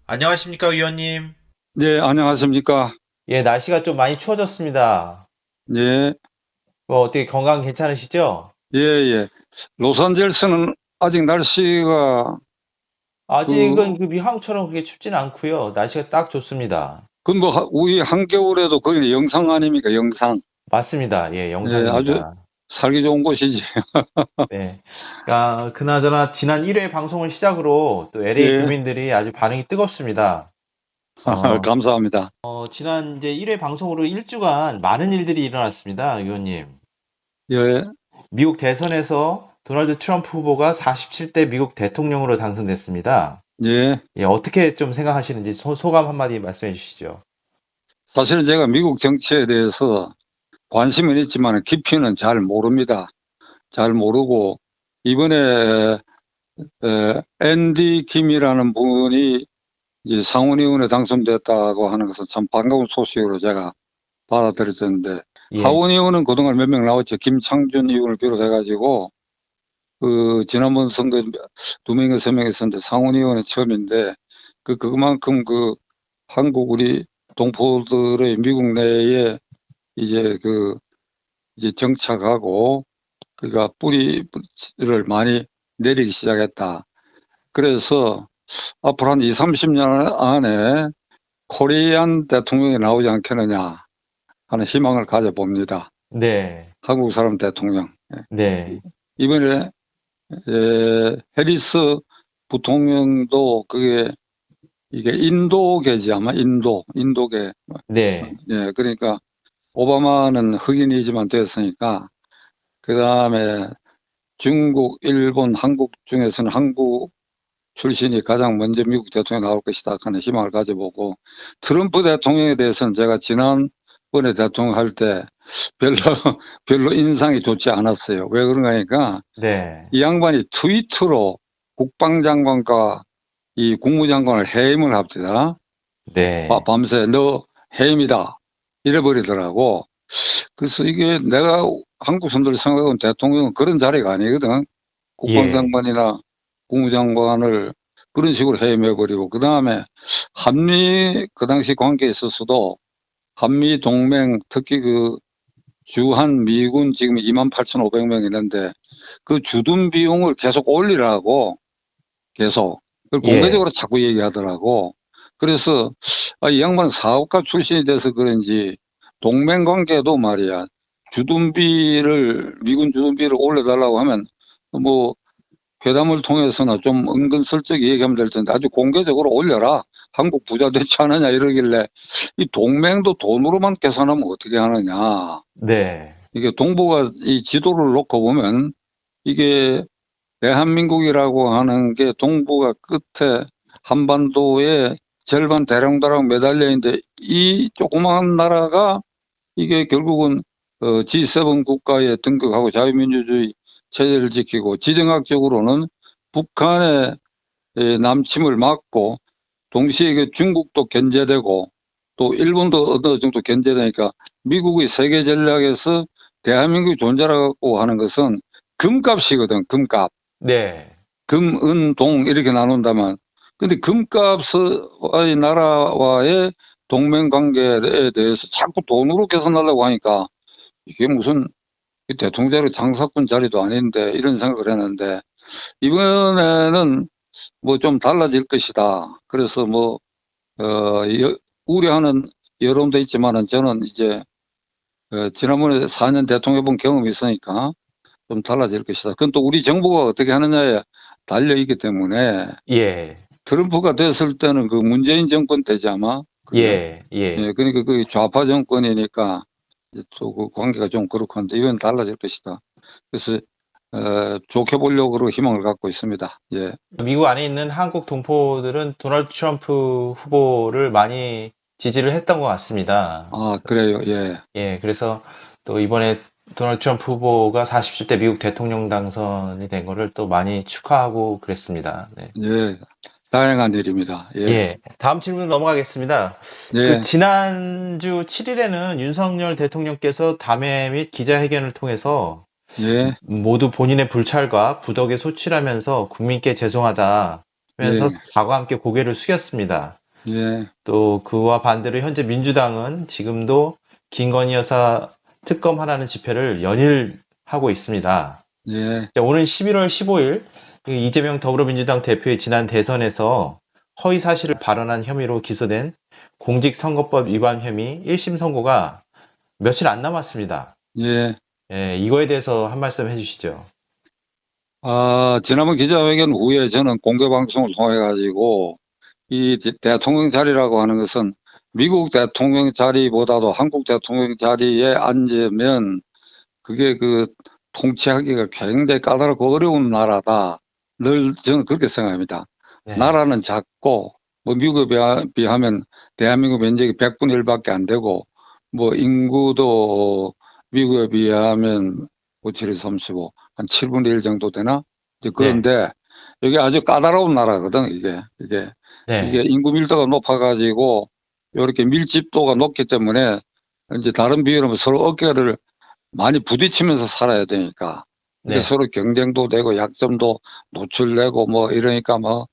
안녕하십니까, 위원님. 네, 안녕하십니까. 예, 날씨가 좀 많이 추워졌습니다. 네, 뭐 어떻게 건강 괜찮으시죠? 예, 예. 로산젤스는 아직 날씨가, 아직은 그, 그 미국처럼 그렇게 춥지는 않고요. 날씨가 딱 좋습니다. 우리 한겨울에도 거기는 영상 아닙니까? 영상. 맞습니다. 예, 예, 아주 영상입니다. 살기 좋은 곳이지. 네. 그나저나 지난 1회 방송을 시작으로 또 LA 예, 구민들이 아주 반응이 뜨겁습니다. 어, 감사합니다. 지난 이제 1회 방송으로 1주간 많은 일들이 일어났습니다, 위원님. 예, 미국 대선에서 도널드 트럼프 후보가 47대 미국 대통령으로 당선됐습니다. 예. 예, 어떻게 좀 생각하시는지 소감 한마디 말씀해 주시죠. 사실은 제가 미국 정치에 대해서 관심은 있지만 깊이는 잘 모릅니다. 잘 모르고, 이번에, 앤디 김이라는 분이 이제 상원의원에 당선됐다고 하는 것은 참 반가운 소식으로 제가 받아들였었는데, 예, 하원 의원은 그동안 몇 명 나왔죠. 김창준 의원을 비롯해가지고, 지난번 선거 두 명에서 세 명 있었는데 상원 의원은 처음인데, 그만큼 한국 우리 동포들의 미국 내에 이제 이제 정착하고, 그가 뿌리를 많이 내리기 시작했다. 그래서 앞으로 한 2, 30년 안에 코리안 대통령이 나오지 않겠느냐 하는 희망을 가져봅니다. 네, 한국 사람 대통령. 네, 이번에 해리스 부통령도 이게 인도계지 아마 인도계. 네, 예, 그러니까 오바마는 흑인이지만 됐으니까 그 다음에 중국, 일본, 한국 중에서는 한국 출신이 가장 먼저 미국 대통령이 나올 것이다 하는 희망을 가져보고, 트럼프 대통령에 대해서는 제가 지난번에 대통령 할 때 별로 별로 인상이 좋지 않았어요. 왜 그런가 하니까 네, 이 양반이 트위터로 국방장관과 이 국무장관을 해임을 합니다. 네, 밤새 너 해임이다 이래버리더라고. 그래서 이게 내가 한국 선들 생각하면 대통령은 그런 자리가 아니거든. 예, 국방장관이나 국무장관을 그런 식으로 해임해버리고, 그 다음에 그 당시 관계에 있어서도 한미 동맹, 특히 주한 미군 지금 28,500명 있는데 그 주둔 비용을 계속 올리라고 계속 그걸 예, 공개적으로 자꾸 얘기하더라고. 그래서 이 양반은 사업가 출신이 돼서 그런지 동맹 관계도 말이야 미군 주둔비를 올려달라고 하면 뭐 회담을 통해서는 좀 은근슬쩍 얘기하면 될 텐데 아주 공개적으로 올려라. 한국 부자 되지 않느냐 이러길래 이 동맹도 돈으로만 계산하면 어떻게 하느냐. 네, 이게 동북아 이 지도를 놓고 보면 이게 대한민국이라고 하는 게 동북아 끝에 한반도의 절반 대령도랑 매달려 있는데 이 조그마한 나라가 이게 결국은 G7 국가에 등극하고 자유민주주의 체제를 지키고 지정학적으로는 북한의 남침을 막고 동시에 중국도 견제되고 또 일본도 어느 정도 견제되니까 미국의 세계 전략에서 대한민국이 존재라고 하는 것은 금값이거든. 금값. 네, 금, 은, 동 이렇게 나눈다면 근데 금값의 나라와의 동맹 관계에 대해서 자꾸 돈으로 계산하려고 하니까 이게 무슨 대통령 자리 장사꾼 자리도 아닌데 이런 생각을 했는데 이번에는 뭐 좀 달라질 것이다. 그래서 우려하는 여론도 있지만은 저는 이제 지난번에 4년 대통령 본 경험이 있으니까 좀 달라질 것이다. 그건 또 우리 정부가 어떻게 하느냐에 달려 있기 때문에 예, 트럼프가 됐을 때는 그 문재인 정권 때지 아마 그게 예, 예. 예, 그러니까 그 좌파 정권이니까 또 그 관계가 좀 그렇고 한데 이번 달라질 것이다. 그래서 좋게 보려고 희망을 갖고 있습니다. 예. 미국 안에 있는 한국 동포들은 도널드 트럼프 후보를 많이 지지를 했던 것 같습니다. 아, 그래요. 예. 예, 그래서 또 이번에 도널드 트럼프 후보가 47대 미국 대통령 당선이 된 거를 또 많이 축하하고 그랬습니다. 네. 예. 다양한 일입니다. 예. 예, 다음 질문 넘어가겠습니다. 예. 지난주 7일에는 윤석열 대통령께서 담회 및 기자회견을 통해서 예. 모두 본인의 불찰과 부덕에 소치라면서 국민께 죄송하다. 예, 사과와 함께 고개를 숙였습니다. 예, 또 그와 반대로 현재 민주당은 지금도 김건희 여사 특검 하라는 집회를 연일 하고 있습니다. 예, 자, 오는 11월 15일 이재명 더불어민주당 대표의 지난 대선에서 허위 사실을 발언한 혐의로 기소된 공직선거법 위반 혐의 1심 선고가 며칠 안 남았습니다. 예. 예, 이거에 대해서 한 말씀 해주시죠. 지난번 기자회견 후에 저는 공개방송을 통해가지고 이 대통령 자리라고 하는 것은 미국 대통령 자리보다도 한국 대통령 자리에 앉으면 그게 그 통치하기가 굉장히 까다롭고 어려운 나라다. 늘 저는 그렇게 생각합니다. 네, 나라는 작고 뭐 미국에 비하면 대한민국 면적이 100분의 1밖에 안 되고 뭐 인구도 미국에 비하면 5, 7, 35, 한 7분의 1 정도 되나? 이제 네, 그런데 여기 아주 까다로운 나라거든, 이게 네, 인구 밀도가 높아가지고 이렇게 밀집도가 높기 때문에 이제 다른 비유로 서로 어깨를 많이 부딪히면서 살아야 되니까. 그러니까 네, 서로 경쟁도 되고 약점도 노출되고 뭐 이러니까 뭐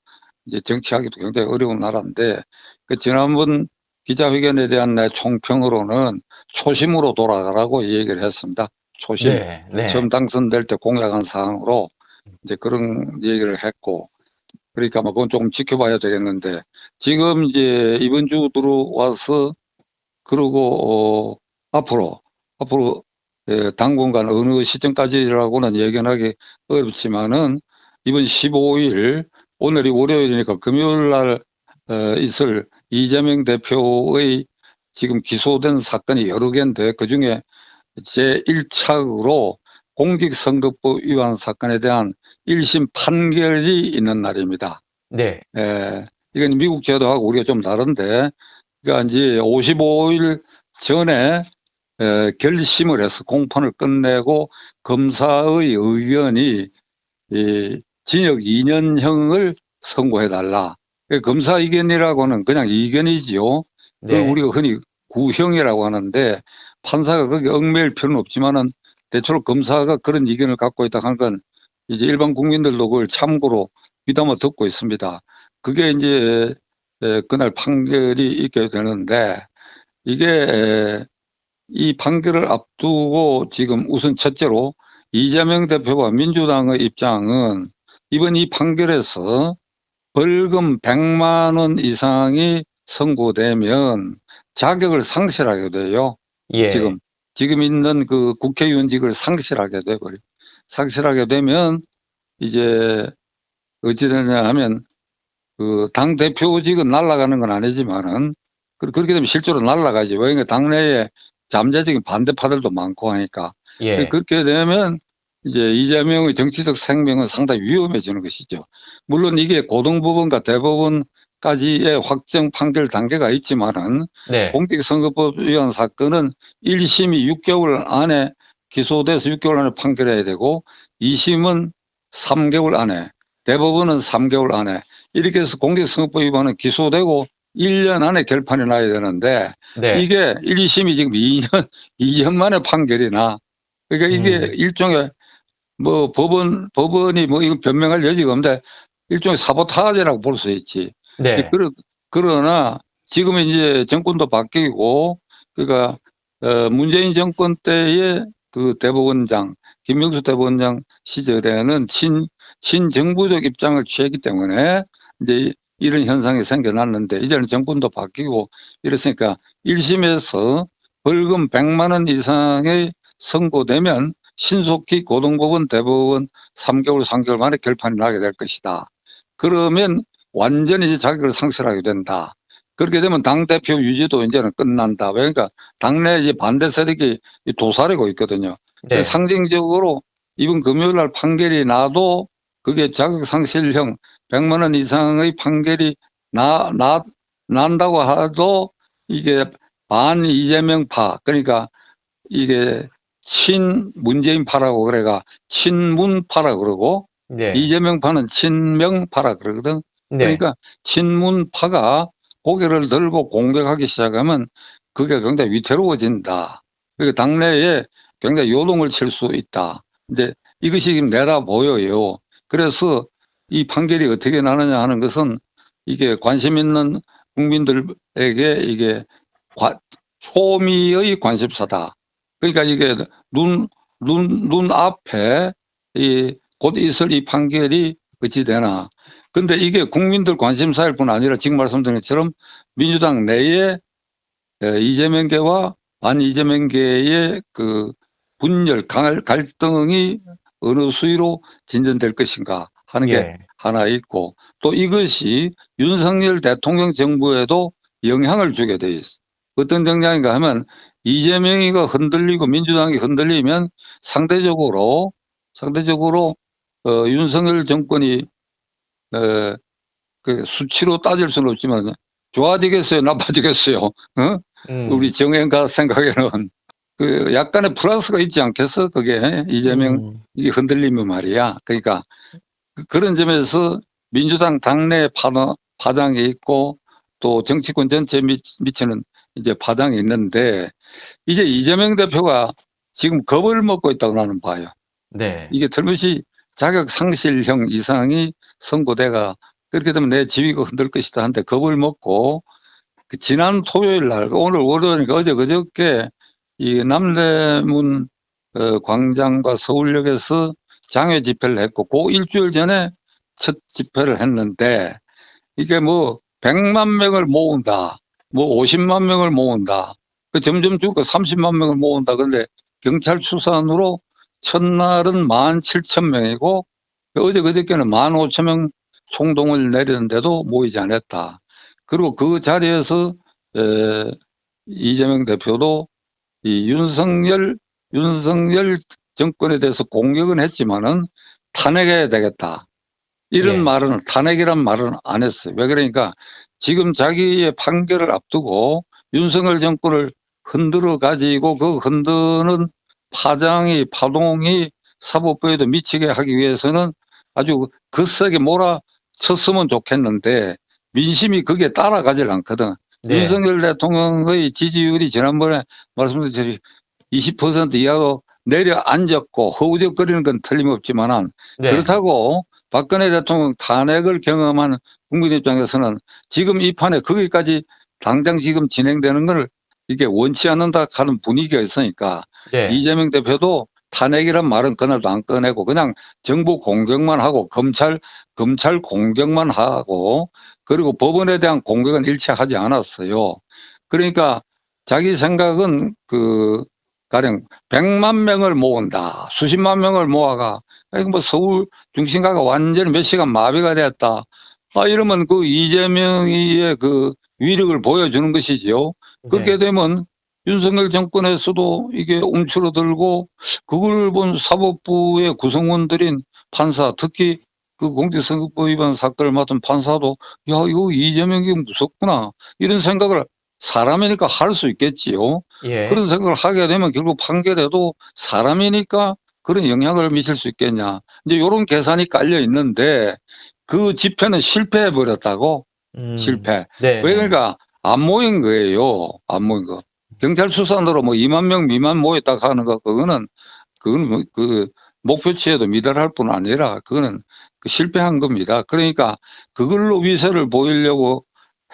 이제 정치하기도 굉장히 어려운 나라인데 그 지난번 기자회견에 대한 내 총평으로는 초심으로 돌아가라고 얘기를 했습니다. 초심. 네, 네, 처음 당선될 때 공약한 사항으로 이제 그런 얘기를 했고 그러니까 뭐 그건 조금 지켜봐야 되겠는데 지금 이제 이번 주 들어와서 그리고 앞으로 당분간 어느 시점까지라고는 예견하기 어렵지만은 이번 15일 오늘이 월요일이니까 금요일 날 있을 이재명 대표의 지금 기소된 사건이 여러 개인데 그중에 제1차로 공직선거법 위반 사건에 대한 1심 판결이 있는 날입니다. 네, 이건 미국 제도하고 우리가 좀 다른데 그러니까 이제 55일 전에 결심을 해서 공판을 끝내고 검사의 의견이 징역 2년형을 선고해달라. 검사 의견이라고는 그냥 의견이지요. 그걸 네, 우리가 흔히 구형이라고 하는데 판사가 거기 얽매일 필요는 없지만은 대체로 검사가 그런 의견을 갖고 있다 하는 건 이제 일반 국민들도 그걸 참고로 귀담아 듣고 있습니다. 그게 이제 그날 판결이 있게 되는데 이게 이 판결을 앞두고 지금 우선 첫째로 이재명 대표와 민주당의 입장은 이번 이 판결에서 벌금 100만 원 이상이 선고되면 자격을 상실하게 돼요. 예, 지금 있는 그 국회의원직을 상실하게 돼버려. 상실하게 되면 이제 어찌 되냐 하면 그 당 대표직은 날아가는 건 아니지만은 그렇게 되면 실제로 날아가지. 왜냐면 당내에 잠재적인 반대파들도 많고 하니까 예, 그렇게 되면 이제 이재명의 정치적 생명은 상당히 위험해지는 것이죠. 물론 이게 고등법원과 대법원까지의 확정 판결 단계가 있지만은 네, 공직선거법 위반 사건은 1심이 6개월 안에 기소돼서 6개월 안에 판결해야 되고 2심은 3개월 안에 대법원은 3개월 안에 이렇게 해서 공직선거법 위반은 기소되고 1년 안에 결판이 나야 되는데 네, 이게 1심이 지금 2년, 2년 만에 판결이 나. 그러니까 이게 음, 일종의 뭐 법원이 뭐 이거 변명할 여지가 없는데 일종의 사보타지라고 볼 수 있지. 네, 그러나 지금 이제 정권도 바뀌고 그러니까 문재인 정권 때의 그 대법원장 김명수 대법원장 시절에는 친정부적 입장을 취했기 때문에 이제 이런 현상이 생겨났는데 이제는 정권도 바뀌고 이랬으니까 1심에서 벌금 100만 원 이상의 선고되면 신속히 고등법원, 대법원 3개월, 3개월 만에 결판이 나게 될 것이다. 그러면 완전히 자격을 상실하게 된다. 그렇게 되면 당대표 유지도 이제는 끝난다. 그러니까 당내 이제 반대 세력이 도사리고 있거든요. 그래서 네, 상징적으로 이번 금요일 날 판결이 나도 그게 자격상실형 100만 원 이상의 판결이 난다고 하도 이게 반 이재명파, 그러니까 이게 친문재인파라고 그래가 친문파라 그러고 네, 이재명파는 친명파라 그러거든. 네, 그러니까 친문파가 고개를 들고 공격하기 시작하면 그게 굉장히 위태로워진다. 그러니까 당내에 굉장히 요동을 칠 수 있다. 근데 이것이 지금 내다 보여요. 그래서 이 판결이 어떻게 나느냐 하는 것은 이게 관심 있는 국민들에게 이게 초미의 관심사다. 그러니까 이게 눈앞에 곧 있을 이 판결이 어찌 되나. 근데 이게 국민들 관심사일 뿐 아니라 지금 말씀드린 것처럼 민주당 내에 이재명계와 반 이재명계의 그 분열, 갈등이 어느 수위로 진전될 것인가 하는 게 예. 하나 있고, 또 이것이 윤석열 대통령 정부에도 영향을 주게 돼 있어. 어떤 영향인가 하면 이재명이가 흔들리고 민주당이 흔들리면 상대적으로 윤석열 정권이 그 수치로 따질 수는 없지만 좋아지겠어요, 나빠지겠어요? 어? 우리 정의가 생각에는 그 약간의 플러스가 있지 않겠어? 그게 이재명 이 흔들리면 말이야. 그러니까 그런 점에서 민주당 당내 파장이 있고 또 정치권 전체에 미치는 이제 파장이 있는데, 이제 이재명 대표가 지금 겁을 먹고 있다고 나는 봐요. 네. 이게 틀림없이 자격 상실형 이상이 선고돼가 그렇게 되면 내 지위가 흔들 것이다 한데 겁을 먹고, 그 지난 토요일 날, 오늘 월요일이니까 어제 그저께 이 남대문 광장과 서울역에서 장외 집회를 했고, 그 일주일 전에 첫 집회를 했는데, 이게 뭐 100만 명을 모은다, 뭐 50만 명을 모은다, 그 점점 줄고 30만 명을 모은다. 그런데 경찰 추산으로 첫날은 17,000명이고 어제 그저께는 15,000명 총동을 내렸는데도 모이지 않았다. 그리고 그 자리에서 이재명 대표도 이 윤석열 정권에 대해서 공격은 했지만은 탄핵해야 되겠다, 이런 예. 말은, 탄핵이란 말은 안 했어요. 왜 그러니까 지금 자기의 판결을 앞두고 윤석열 정권을 흔들어 가지고 그 흔드는 파동이 사법부에도 미치게 하기 위해서는 아주 거세게 몰아쳤으면 좋겠는데 민심이 그게 따라가질 않거든. 네. 윤석열 대통령의 지지율이 지난번에 말씀드렸듯이 20% 이하로 내려앉았고 허우적거리는 건 틀림없지만은, 네. 그렇다고 박근혜 대통령 탄핵을 경험한 국민 입장에서는 지금 이 판에 거기까지 당장 지금 진행되는 걸 이게 원치 않는다 하는 분위기가 있으니까 네. 이재명 대표도 탄핵이란 말은 그날도 안 꺼내고 그냥 정부 공격만 하고 검찰 공격만 하고, 그리고 법원에 대한 공격은 일체 하지 않았어요. 그러니까 자기 생각은 그 가령 100만 명을 모은다, 수십만 명을 모아가 뭐 서울 중심가가 완전히 몇 시간 마비가 됐다, 이러면 그 이재명의 그 위력을 보여주는 것이지요. 그렇게 네. 되면 윤석열 정권에서도 이게 움츠러들고, 그걸 본 사법부의 구성원들인 판사, 특히 그 공직선거법 위반 사건을 맡은 판사도 야, 이거 이재명이 무섭구나, 이런 생각을 사람이니까 할 수 있겠지요. 예. 그런 생각을 하게 되면 결국 판결에도 사람이니까 그런 영향을 미칠 수 있겠냐, 이제 이런 계산이 깔려 있는데 그 집회는 실패해 버렸다고. 실패. 네. 왜 그러니까 안 모인 거예요. 안 모인 거. 경찰 수산으로 뭐 2만 명 미만 모였다 하는 거, 그거는 뭐 그 목표치에도 미달할 뿐 아니라 그거는 그 실패한 겁니다. 그러니까 그걸로 위세를 보이려고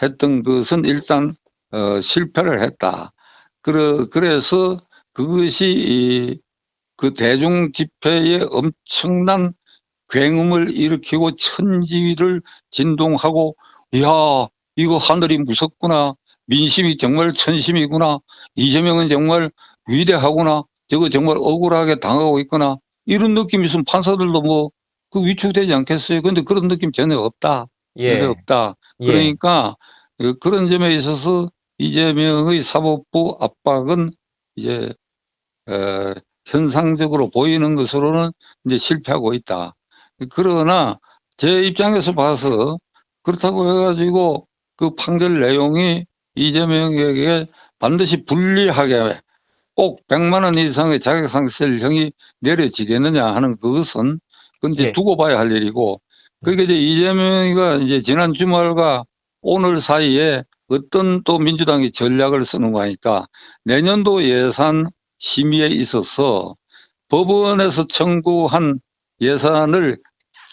했던 것은 일단 실패를 했다. 그래서 그것이 그 대중 집회에 엄청난 굉음을 일으키고 천지를 진동하고, 이야, 이거 하늘이 무섭구나, 민심이 정말 천심이구나, 이재명은 정말 위대하구나, 저거 정말 억울하게 당하고 있구나, 이런 느낌이 있으면 판사들도 뭐 그 위축되지 않겠어요? 근데 그런 느낌 전혀 없다. 전혀 예. 없다. 예. 그러니까 그런 점에 있어서 이재명의 사법부 압박은 이제 현상적으로 보이는 것으로는 이제 실패하고 있다. 그러나 제 입장에서 봐서 그렇다고 해가지고 그 판결 내용이 이재명에게 반드시 불리하게 꼭 100만 원 이상의 자격상실형이 내려지겠느냐 하는 그것은 그건 이제 예. 두고 봐야 할 일이고, 그게 이제 이재명이가 이제 지난 주말과 오늘 사이에 어떤 또 민주당이 전략을 쓰는 거니까 내년도 예산 심의에 있어서 법원에서 청구한 예산을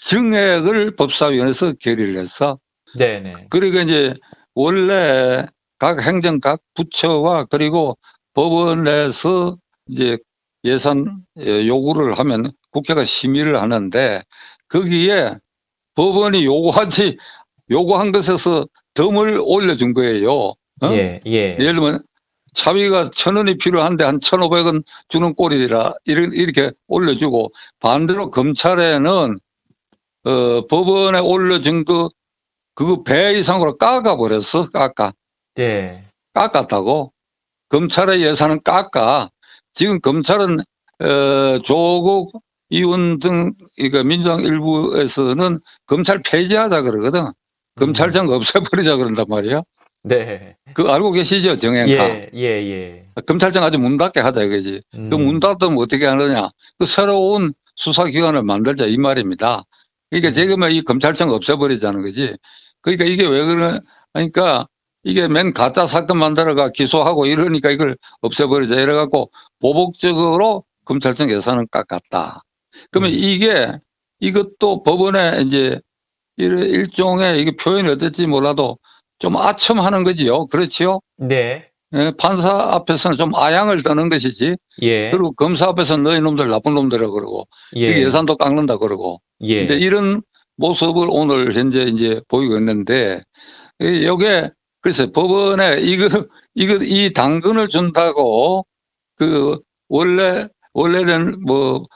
증액을 법사위원회에서 결의를 했어. 네네. 그리고 이제 원래 각 행정 각 부처와 그리고 법원 내에서 이제 예산 요구를 하면 국회가 심의를 하는데 거기에 법원이 요구한 것에서 덤을 올려준 거예요. 어? 예, 예. 예를 들면 차비가 1,000원이 필요한데 한 1,500원 주는 꼴이라 이렇게 올려주고 반대로 검찰에는 법원에 올려준 그거 배 이상으로 깎아버렸어. 네. 깎았다고. 검찰의 예산은 깎아. 지금 검찰은 조국 의원 등 이거 민주당 일부에서는 검찰 폐지하자 그러거든. 검찰청 없애버리자 그런단 말이야. 네. 그 알고 계시죠, 정앵카? 예, 예, 예. 검찰청 아주 문 닫게 하자 이거지. 그 문 닫으면 어떻게 하느냐? 그 새로운 수사기관을 만들자 이 말입니다. 그러니까 지금은 이 검찰청 없애버리자는 거지. 그러니까 이게 왜 그러니까 이게 맨 가짜 사건 만들어가 기소하고 이러니까 이걸 없애버리자 이래갖고 보복적으로 검찰청 예산은 깎았다. 그러면 이것도 법원에 이제 일종의 이게 표현이 어떨지 몰라도 좀 아첨하는 거지요. 그렇지요? 네. 예, 판사 앞에서는 좀 아양을 떠는 것이지. 예. 그리고 검사 앞에서는 너희 놈들 나쁜 놈들이라고 그러고, 예. 이게 예산도 깎는다 그러고. 예. 이제 이런 모습을 오늘 현재 이제 보이고 있는데, 요게, 글쎄, 법원에 이 당근을 준다고, 원래는 뭐,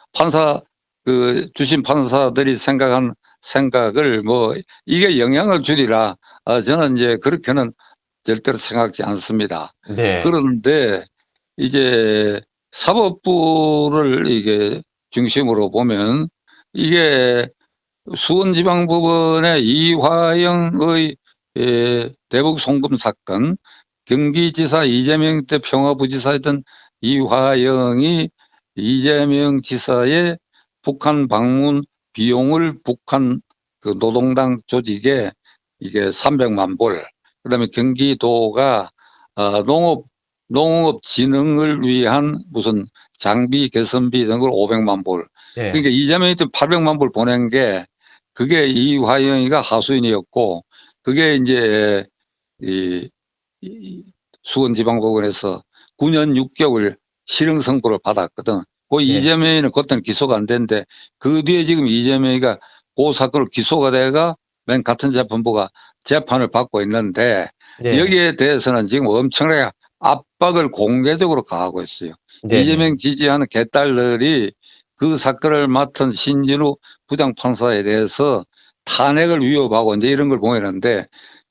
주심 판사들이 생각한 생각을 뭐, 이게 영향을 주리라, 저는 이제 그렇게는 절대로 생각지 않습니다. 네. 그런데 이제 사법부를 이게 중심으로 보면 이게 수원지방법원의 이화영의 대북 송금 사건, 경기지사 이재명 때 평화부지사였던 이화영이 이재명 지사의 북한 방문 비용을 북한 그 노동당 조직에 이게 300만 불, 그다음에 경기도가 농업 진흥을 위한 무슨 장비 개선비 등을 500만 불. 네. 그러니까 이재명이 때 800만 불 보낸 게 그게 이화영이가 하수인이었고 그게 이제 이 수원지방법원에서 9년 6개월 실형 선고를 받았거든. 그 네. 이재명이는 그때는 기소가 안 됐는데 그 뒤에 지금 이재명이가 그 사건으로 기소가 돼가 맨 같은 재판부가 재판을 받고 있는데 네. 여기에 대해서는 지금 엄청나게 압박을 공개적으로 가하고 있어요. 네. 이재명 지지하는 개딸들이 그 사건을 맡은 신진우 부장판사에 대해서 탄핵을 위협하고 이제 이런 걸 보이는데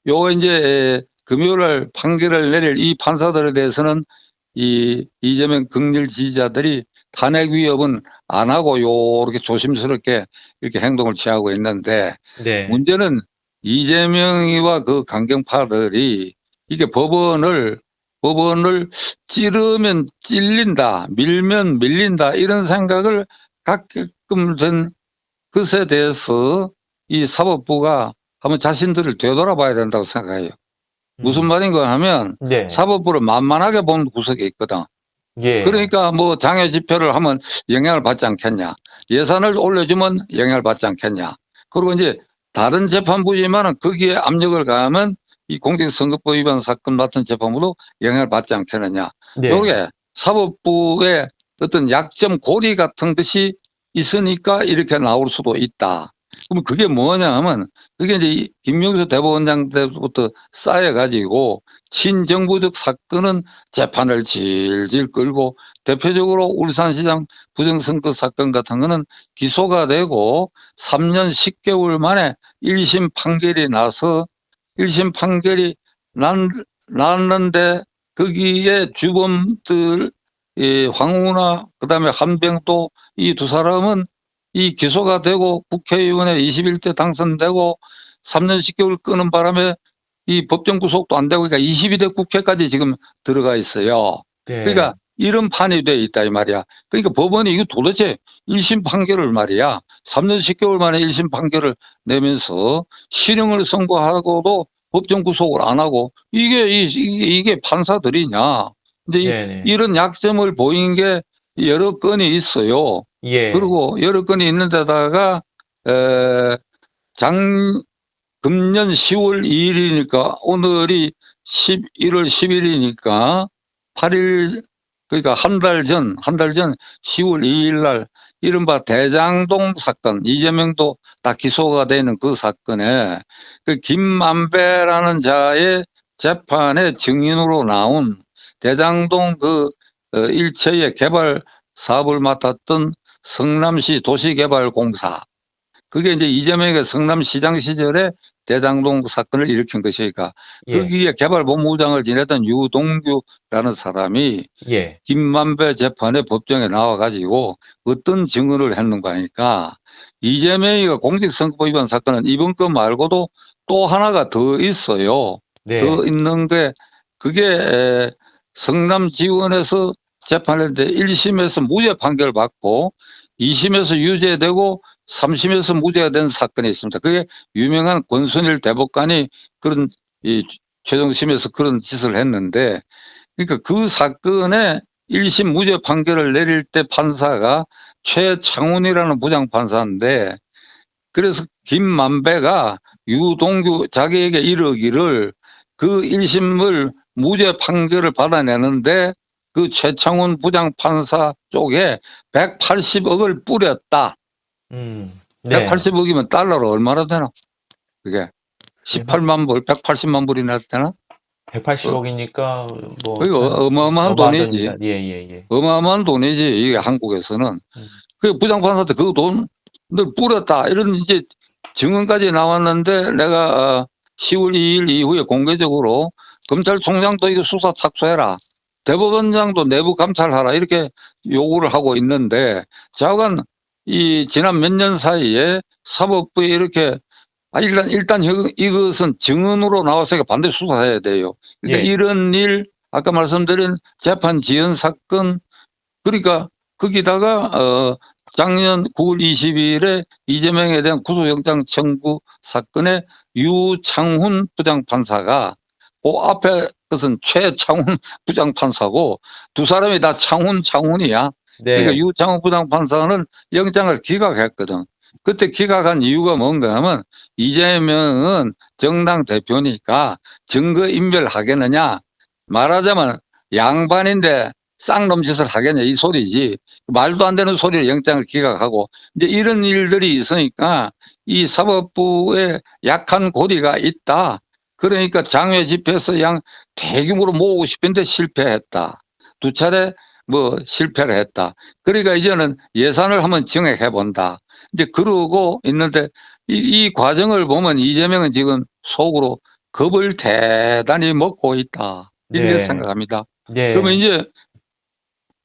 요 이제 금요일 판결을 내릴 이 판사들에 대해서는 이 이재명 극렬 지지자들이 탄핵 위협은 안 하고 요렇게 조심스럽게 이렇게 행동을 취하고 있는데 네. 문제는 이재명이와 그 강경파들이 이게 법원을 찌르면 찔린다, 밀면 밀린다 이런 생각을 갖게끔 된 것에 대해서 이 사법부가 한번 자신들을 되돌아봐야 된다고 생각해요. 무슨 말인가 하면 네. 사법부를 만만하게 본 구석이 있거든. 예. 그러니까 뭐 장애 집회를 하면 영향을 받지 않겠냐. 예산을 올려주면 영향을 받지 않겠냐. 그리고 이제 다른 재판부지만은 거기에 압력을 가하면 이 공직선거법 위반 사건 맡은 재판부도 영향을 받지 않겠느냐. 네. 요게 사법부의 어떤 약점 고리 같은 것이 있으니까 이렇게 나올 수도 있다. 그럼 그게 뭐냐 하면 그게 이제 김명수 대법원장 때부터 쌓여가지고 친정부적 사건은 재판을 질질 끌고 대표적으로 울산시장 부정선거 사건 같은 거는 기소가 되고 3년 10개월 만에 1심 판결이 나서 1심 판결이 났는데 거기에 주범들 황우나 그다음에 한병도 이 두 사람은 이 기소가 되고 국회의원에 21대 당선되고 3년 10개월 끄는 바람에 이 법정 구속도 안 되고 그러니까 22대 국회까지 지금 들어가 있어요. 네. 그러니까 이런 판이 돼 있다 이 말이야. 그러니까 법원이 이거 도대체 1심 판결을 말이야. 3년 10개월 만에 1심 판결을 내면서 실형을 선고하고도 법정 구속을 안 하고 이게 판사들이냐. 근데 네네. 이런 약점을 보인 게 여러 건이 있어요. 예. 그리고 여러 건이 있는 데다가 에, 금년 10월 2일이니까 오늘이 11월 10일이니까 8일, 그러니까 한 달 전 10월 2일 날 이른바 대장동 사건, 이재명도 다 기소가 되는 그 사건에 그 김만배라는 자의 재판의 증인으로 나온 대장동 그 일체의 개발 사업을 맡았던 성남시 도시개발공사, 그게 이제 이재명의 성남시장 시절에 대장동 사건을 일으킨 것이니까 예, 거기에 개발본부장을 지냈던 유동규라는 사람이 예, 김만배 재판에 법정에 나와가지고 어떤 증언을 했는가 하니까 이재명이가 공직선거법 위반 사건은 이번 거 말고도 또 하나가 더 있어요. 더 네, 있는 게 그게 성남지원에서 재판했는데 1심에서 무죄 판결 받고 2심에서 유죄되고 3심에서 무죄가 된 사건이 있습니다. 그게 유명한 권순일 대법관이 그런 이 최종심에서 그런 짓을 했는데, 그러니까 그 사건에 1심 무죄 판결을 내릴 때 판사가 최창훈이라는 부장판사인데, 그래서 김만배가 유동규 자기에게 이르기를 그 1심을 무죄 판결을 받아내는데 그 최창훈 부장판사 쪽에 180억을 뿌렸다. 네. 180억이면 달러로 얼마나 되나? 그게 18만 불, 180만 불이나 되나? 180억이니까 뭐 그게 어마어마한 돈이지. 예, 예, 예. 어마어마한 돈이지. 이게 한국에서는. 음, 그 부장판사한테 그 돈을 뿌렸다. 이런 이제 증언까지 나왔는데 내가 10월 2일 이후에 공개적으로 검찰총장도 이거 수사 착수해라. 대법원장도 내부 감찰하라. 이렇게 요구를 하고 있는데 자관 이 지난 몇 년 사이에 사법부에 이렇게 일단 이것은 증언으로 나와서 반드시 수사해야 돼요. 그러니까 예, 이런 일 아까 말씀드린 재판 지연 사건, 그러니까 거기다가 작년 9월 20일에 이재명에 대한 구속영장 청구 사건에 유창훈 부장판사가 그 앞에 것은 최창훈 부장판사고 두 사람이 다 창훈이야. 그러니까 네, 유창훈 부장판사는 영장을 기각했거든. 그때 기각한 이유가 뭔가 하면 이재명은 정당 대표니까 증거인멸 하겠느냐, 말하자면 양반인데 쌍놈 짓을 하겠냐 이 소리지. 말도 안 되는 소리를 영장을 기각하고 이제 이런 일들이 있으니까 이 사법부에 약한 고리가 있다. 그러니까 장외 집회에서 대규모로 모으고 싶은데 실패했다. 두 차례 뭐 실패를 했다. 그러니까 이제는 예산을 한번 증액해 본다. 이제 그러고 있는데 이 과정을 보면 이재명은 지금 속으로 겁을 대단히 먹고 있다. 이렇게 네, 생각합니다. 그러면 네, 이제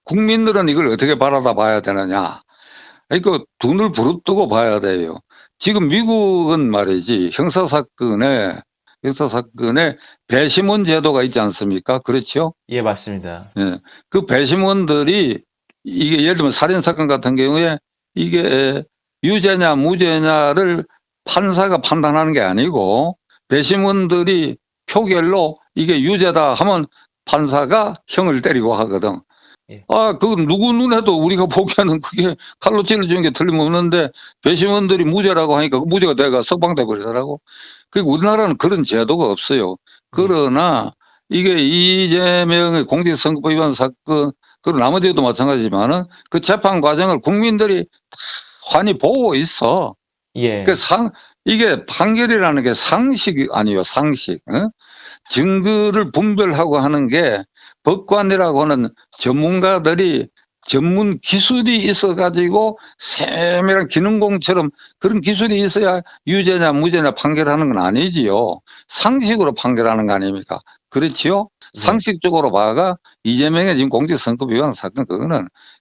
국민들은 이걸 어떻게 바라다 봐야 되느냐. 그러니까 눈을 부릅뜨고 봐야 돼요. 지금 미국은 말이지 형사사건에 배심원 제도가 있지 않습니까? 그렇죠? 예, 맞습니다. 예. 그 배심원들이 이게 예를 들면 살인사건 같은 경우에 이게 유죄냐 무죄냐를 판사가 판단하는 게 아니고 배심원들이 표결로 이게 유죄다 하면 판사가 형을 때리고 하거든. 예, 그 누구 눈에도 우리가 보기에는 그게 칼로 찔러주는 게 틀림없는데 배심원들이 무죄라고 하니까 무죄가 돼가 석방돼 버리더라고. 그 우리나라는 그런 제도가 없어요. 예, 그러나 이게 이재명의 공직선거법 위반 사건, 그리고 나머지도 마찬가지지만은 그 재판 과정을 국민들이 환히 보고 있어. 예, 그 이게 판결이라는 게 상식이 아니요, 상식. 어? 증거를 분별하고 하는 게 법관이라고 하는 전문가들이 전문 기술이 있어가지고 세밀한 기능공처럼 그런 기술이 있어야 유죄냐 무죄냐 판결하는 건 아니지요. 상식으로 판결하는 거 아닙니까? 그렇지요? 네, 상식적으로 봐가 이재명의 지금 공직선거법 위반 사건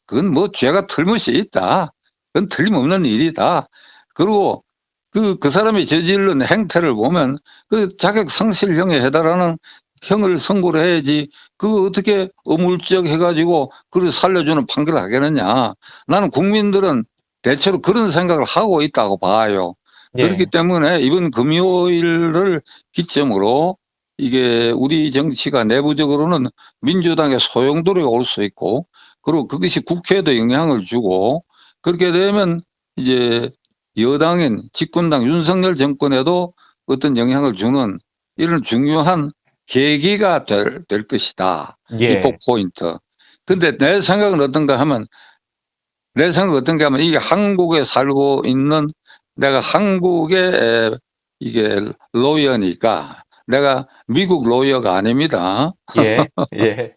그건 뭐 죄가 틀림없이 있다. 그건 틀림없는 일이다. 그리고 그 사람이 저지른 행태를 보면 그 자격 상실형에 해당하는 형을 선고를 해야지 그 어떻게 어물쩍 해가지고 그걸 살려주는 판결을 하겠느냐. 나는 국민들은 대체로 그런 생각을 하고 있다고 봐요. 그렇기 예, 때문에 이번 금요일을 기점으로 이게 우리 정치가 내부적으로는 민주당의 소용돌이가 올 수 있고 그리고 그것이 국회에도 영향을 주고 그렇게 되면 이제 여당인 집권당 윤석열 정권에도 어떤 영향을 주는 이런 중요한 계기가 될 것이다. 이 예, 포인트. 근데 내 생각은 어떤가 하면 이게 한국에 살고 있는 내가 한국의 이게 로이어니까 내가 미국 로이어가 아닙니다. 예, 예,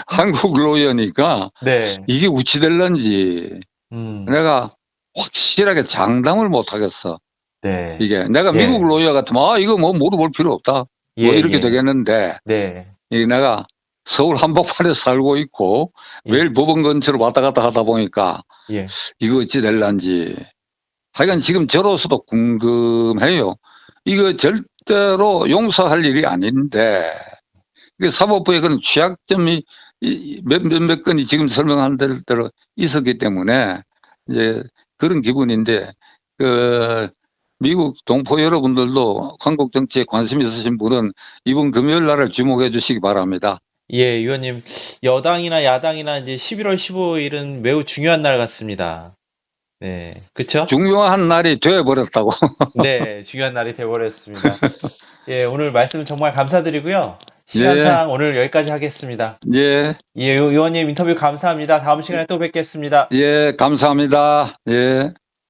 한국 로이어니까 네, 이게 어찌 될런지 음, 내가 확실하게 장담을 못 하겠어. 네, 이게 내가 미국 예, 로이어 같으면 이거 뭐 물어볼 필요 없다. 예, 뭐 이렇게 예, 되겠는데 네, 이 내가 서울 한복판에 살고 있고 예, 매일 법원 근처로 왔다 갔다 하다 보니까 예, 이거 어찌 될런지 하여간 지금 저로서도 궁금해요. 이거 절대로 용서할 일이 아닌데 이게 사법부에 그런 취약점이 몇몇 건이 지금 설명한 대로 있었기 때문에 이제 그런 기분인데 그 미국 동포 여러분들도 한국 정치에 관심 있으신 분은 이번 금요일 날을 주목해 주시기 바랍니다. 예, 의원님, 여당이나 야당이나 이제 11월 15일은 매우 중요한 날 같습니다. 네, 그쵸? 중요한 날이 되어버렸다고. 네, 중요한 날이 되어버렸습니다. 예, 오늘 말씀 정말 감사드리고요. 예, 시간상 오늘 여기까지 하겠습니다. 예, 예, 의원님 인터뷰 감사합니다. 다음 시간에 또 뵙겠습니다. 예, 감사합니다. 예.